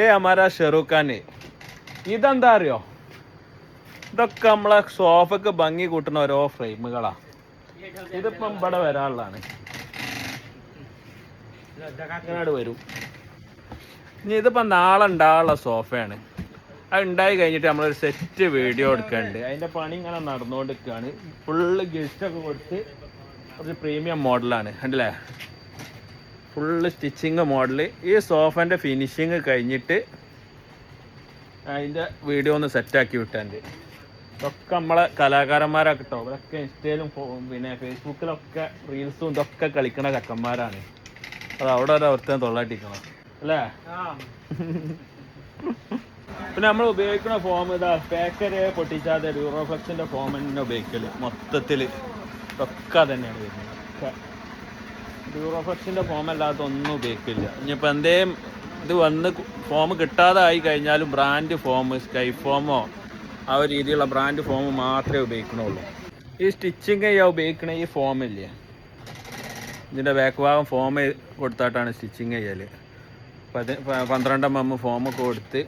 हमारा ഷെറൂഖ് ഖാൻ ഇതെന്താ അറിയോ ഇതൊക്കെ നമ്മളെ സോഫക്ക് ഭംഗി കൂട്ടുന്ന ഓരോ ഫ്രെയിമുകളാ ഇതിപ്പം ഇവിടെ വരാനുള്ളതാണ് ഇങ്ങോട്ട് വരും ഇനി ഇതിപ്പം നാളെ ഉണ്ടാകാനുള്ള സോഫയാണ് അത് ഉണ്ടായി കഴിഞ്ഞിട്ട് നമ്മളൊരു സെറ്റ് വീഡിയോ എടുക്കാനുണ്ട് അതിൻ്റെ പണി ഇങ്ങനെ നടന്നുകൊണ്ടിരിക്കുകയാണ് ഫുള്ള് ഗിഫ്റ്റൊക്കെ കൊടുത്ത് ഒരു പ്രീമിയം മോഡലാണ് കണ്ടില്ലേ ഫുള്ള് സ്റ്റിച്ചിങ് മോഡൽ ഈ സോഫേൻ്റെ ഫിനിഷിങ് കഴിഞ്ഞിട്ട് അതിൻ്റെ വീഡിയോ ഒന്ന് സെറ്റാക്കി വിട്ടുണ്ട് ഇതൊക്കെ നമ്മളെ കലാകാരന്മാരൊക്കെ കേട്ടോ ഇവരൊക്കെ ഇൻസ്റ്റയിലും പിന്നെ ഫേസ്ബുക്കിലൊക്കെ റീൽസും ഇതൊക്കെ കളിക്കണ ചക്കന്മാരാണ് അത് അവിടെ ഒരു അവസ്ഥ തൊള്ളാട്ടിക്കണം അല്ലേ പിന്നെ നമ്മൾ ഉപയോഗിക്കുന്ന ഫോം ഇതാ പാക്കര് പൊട്ടിച്ചാതെ ഡ്യൂറോഫ്ലെക്സിൻ്റെ ഫോം തന്നെ ഉപയോഗിക്കല് മൊത്തത്തിൽ ഒക്കെ തന്നെയാണ് വരുന്നത് ഡ്യൂറോഫ്ലെക്സിൻ്റെ ഫോം അല്ലാത്ത ഒന്നും ഉപയോഗിക്കില്ല ഇനിയിപ്പോൾ എന്തേലും ഇത് വന്ന് ഫോം കിട്ടാതായി കഴിഞ്ഞാലും ബ്രാൻഡ് ഫോം സ്കൈ ഫോമോ ആ ഒരു രീതിയിലുള്ള ബ്രാൻഡ് ഫോം മാത്രമേ ഉപയോഗിക്കണുള്ളൂ ഈ സ്റ്റിച്ചിങ് ചെയ്യാൻ ഉപയോഗിക്കണ ഈ ഫോമില്ലേ ഇതിൻ്റെ ബാക്ക് ഭാഗം ഫോം കൊടുത്തിട്ടാണ് സ്റ്റിച്ചിങ് ചെയ്യൽ 12 mm ഫോമൊക്കെ കൊടുത്ത്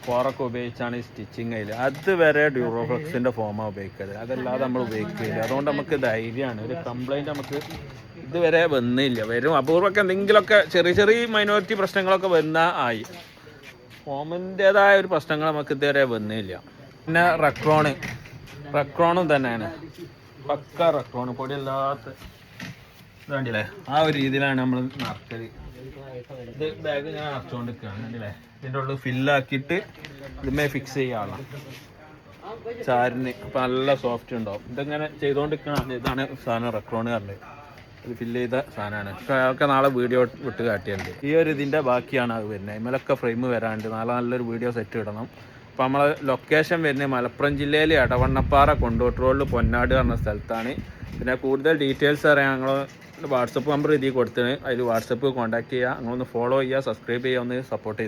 ഫോറൊക്കെ ഉപയോഗിച്ചാണ് ഈ സ്റ്റിച്ചിങ് ചെയ്യൽ അതുവരെ ഡ്യൂറോഫ്ലെക്സിൻ്റെ ഫോമാണ് ഉപയോഗിക്കല് അതല്ലാതെ നമ്മൾ ഉപയോഗിക്കില്ല അതുകൊണ്ട് നമുക്ക് ധൈര്യമാണ് ഒരു കംപ്ലൈൻറ്റ് നമുക്ക് ഇതുവരെ വന്നില്ല വരും അപൂർവമൊക്കെ എന്തെങ്കിലുമൊക്കെ ചെറിയ ചെറിയ മൈനോറിറ്റി പ്രശ്നങ്ങളൊക്കെ വന്നാൽ ആയി ഫോമിൻ്റേതായ ഒരു പ്രശ്നങ്ങൾ നമുക്ക് ഇതുവരെ വന്നില്ല പിന്നെ റെക്രോണും തന്നെയാണ് പക്ക റെക്രോണ് പൊടിയല്ലാത്ത ഇതാണ്ടില്ലേ ആ ഒരു രീതിയിലാണ് നമ്മൾ നടക്കൽ ഇത് ബാഗ് ഞാൻ അടച്ചുകൊണ്ടിരിക്കുകയാണ് കണ്ടില്ലേ ഇതിൻ്റെ ഉള്ളിൽ ഫില്ലാക്കിയിട്ട് ഇതുമേ ഫിക്സ് ചെയ്യാനുള്ള ചാരിന് അപ്പം നല്ല സോഫ്റ്റ് ഉണ്ടാവും ഇതിങ്ങനെ ചെയ്തുകൊണ്ടിരിക്കണം ഇതാണ് സാധനം റെക്രോണ് പറഞ്ഞത് ഇത് ഫില്ല് ചെയ്ത സാധനമാണ് ഒക്കെ നാളെ വീഡിയോ വിട്ട് കാട്ടിയുണ്ട് ഈ ഒരു ഇതിൻ്റെ ബാക്കിയാണ് അത് വരുന്നത് ഇമലൊക്കെ ഫ്രെയിം വരാണ്ട് നാളെ നല്ലൊരു വീഡിയോ സെറ്റ് ഇടണം അപ്പോൾ നമ്മളെ ലൊക്കേഷൻ വരുന്നത് മലപ്പുറം ജില്ലയിൽ എടവണ്ണപ്പാറ കൊണ്ടോട്ട് റോഡിൽ പൊന്നാട് പറഞ്ഞ സ്ഥലത്താണ് പിന്നെ കൂടുതൽ ഡീറ്റെയിൽസ് അറിയാൻ ഞങ്ങൾ വാട്സപ്പ് നമ്പർ ഇതിൽ കൊടുത്തിന് അതിൽ വാട്സപ്പ് കോൺടാക്ട് ചെയ്യുക നിങ്ങളൊന്ന് ഫോളോ ചെയ്യുക സബ്സ്ക്രൈബ് ചെയ്യുക ഒന്ന് സപ്പോർട്ട് ചെയ്യുക